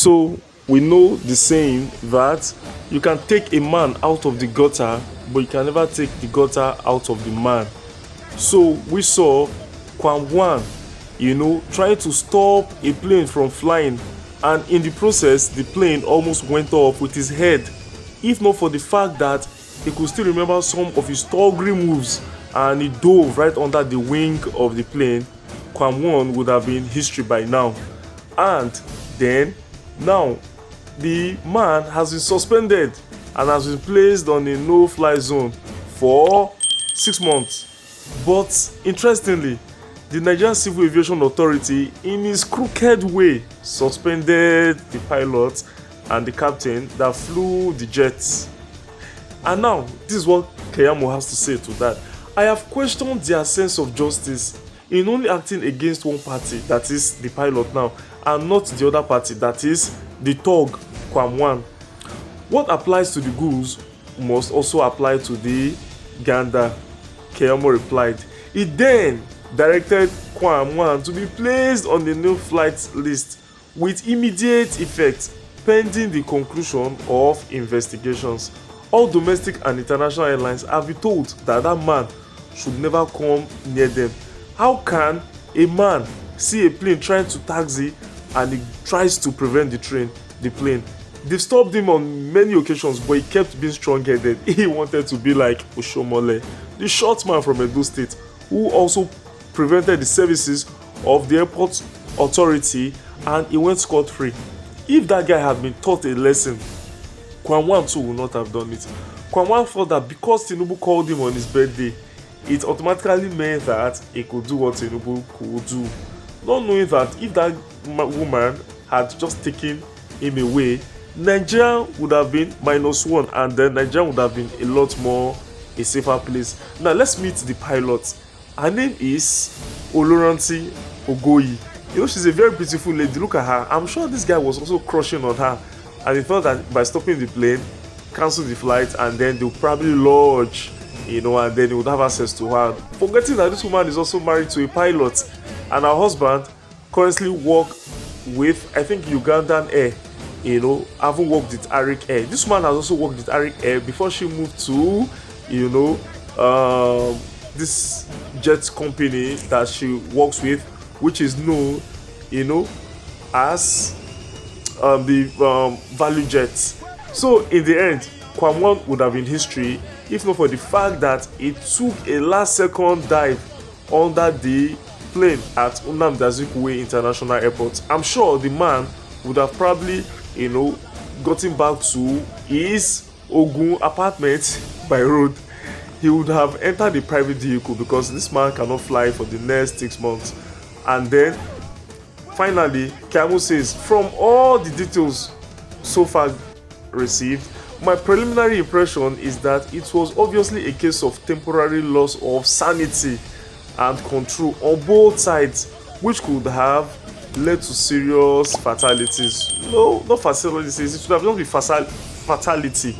So we know the saying that you can take a man out of the gutter, but you can never take the gutter out of the man. So we saw Kwam, trying to stop a plane from flying, and in the process the plane almost went off with his head. If not for the fact that he could still remember some of his staggering moves and he dove right under the wing of the plane, Kwam would have been history by now. And then now the man has been suspended and has been placed on a no-fly zone for 6 months. But interestingly, the Nigerian Civil Aviation Authority, in his crooked way, suspended the pilot and the captain that flew the jets. And now, this is what Keyamo has to say to that. I have questioned their sense of justice in only acting against one party, that is the pilot now, and not the other party, that is the thug, Kwam. What applies to the goose must also apply to the gander, Keyamo replied. He then directed Kwam to be placed on the no-flight list with immediate effect pending the conclusion of investigations. All domestic and international airlines have been told that that man should never come near them. How can a man see a plane trying to taxi and he tries to prevent the plane? They've stopped him on many occasions, but he kept being strong-headed. He wanted to be like Oshomole, the short man from Edo State, who also prevented the services of the airport authority, and he went scot-free. If that guy had been taught a lesson, Kwam too would not have done it. Kwam thought that because Tinubu called him on his birthday, it automatically meant that he could do what Tinubu could do. Not knowing that if that woman had just taken him away, Nigeria would have been -1, and then Nigeria would have been a lot more a safer place. Now let's meet the pilot. Her name is Oloranti Ogoyi. She's a very beautiful lady. Look at her. I'm sure this guy was also crushing on her, and he thought that by stopping the plane, cancel the flight, and then they'll probably lodge, and then he would have access to her. Forgetting that this woman is also married to a pilot, and her husband currently works with, I think, Ugandan Air. Haven't worked with Arik Air. This woman has also worked with Arik Air before she moved to, this jet company that she works with, which is known, as the Value Jets. So in the end, Kwam would have been history if not for the fact that it took a last-second dive under the plane at Nnamdi Azikiwe International Airport. I'm sure the man would have probably, gotten back to his Ogun apartment by road. He would have entered a private vehicle because this man cannot fly for the next 6 months. And then finally, Keyamo says, from all the details so far received, my preliminary impression is that it was obviously a case of temporary loss of sanity and control on both sides, which could have led to serious fatalities. No, not fatalities, it should have not been fatality,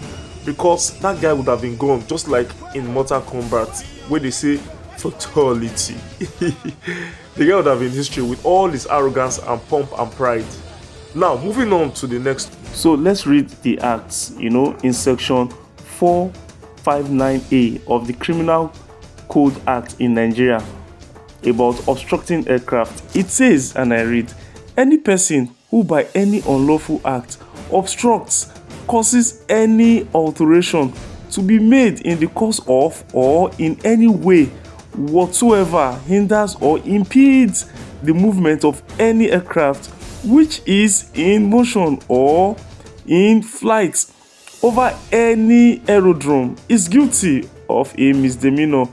because that guy would have been gone, just like in Mortal Kombat where they say fatality. The guy would have been history with all his arrogance and pomp and pride. Now moving on to the next. So let's read the acts, in section 459A of the Criminal Code Act in Nigeria about obstructing aircraft. It says, and I read, any person who by any unlawful act obstructs, causes any alteration to be made in the course of or in any way whatsoever hinders or impedes the movement of any aircraft which is in motion or in flight over any aerodrome is guilty of a misdemeanor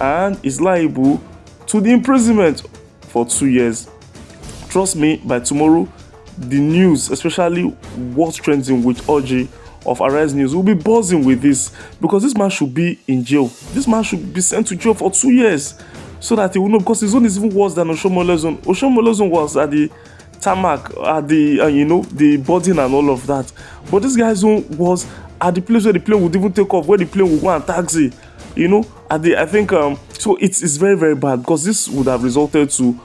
and is liable to the imprisonment for 2 years. Trust me, by tomorrow, the news, especially what's trending with Oji of Arise News, will be buzzing with this, because this man should be in jail. This man should be sent to jail for 2 years so that he will know, because his zone is even worse than Oshomole's zone. Oshomole's zone was at the tarmac, at the the boarding and all of that, but this guy's zone was at the place where the plane would even take off, where the plane would go and taxi, at the, I think, so it's very, very bad, because this would have resulted to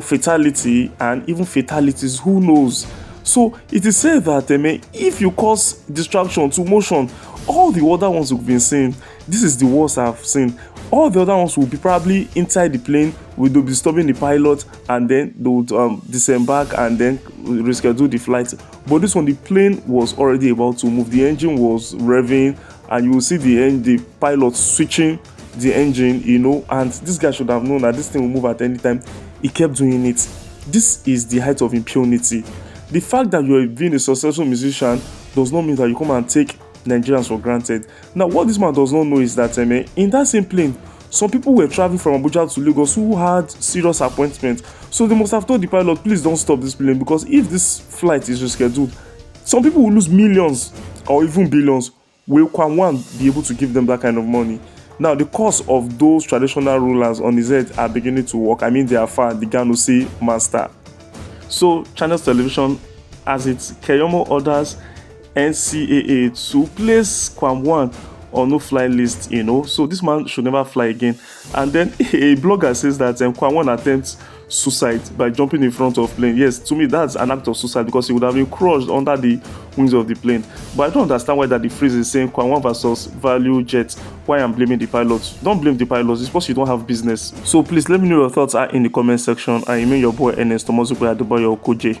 fatality and even fatalities, who knows. So it is said that if you cause distraction to motion, all the other ones we've been seeing, this is the worst I've seen. All the other ones will be probably inside the plane, will be disturbing the pilot, and then they would disembark and then reschedule the flight. But this one, the plane was already about to move. The engine was revving, and you will see the pilot switching the engine, and this guy should have known that this thing will move at any time. He kept doing it. This is the height of impunity. The fact that you are being a successful musician does not mean that you come and take Nigerians for granted. Now, what this man does not know is that in that same plane, some people were traveling from Abuja to Lagos who had serious appointments. So they must have told the pilot, please don't stop this plane, because if this flight is rescheduled, some people will lose millions or even billions. Will Kwam be able to give them that kind of money? Now, the cause of those traditional rulers on his head are beginning to work. I mean, they are far, the Ganusi master. So, Channels Television, as its Keyomo orders NCAA to place Kwam on no-fly list, So this man should never fly again. And then a blogger says that Kwam attempts suicide by jumping in front of plane. Yes, to me that's an act of suicide, because he would have been crushed under the wings of the plane. But I don't understand why that the phrase is saying Kwam versus value jet. Why I'm blaming the pilots? Don't blame the pilots. It's because you don't have business. So please let me know your thoughts in the comment section. I remain your boy Ernest Tomozuko Adebayo Kojex.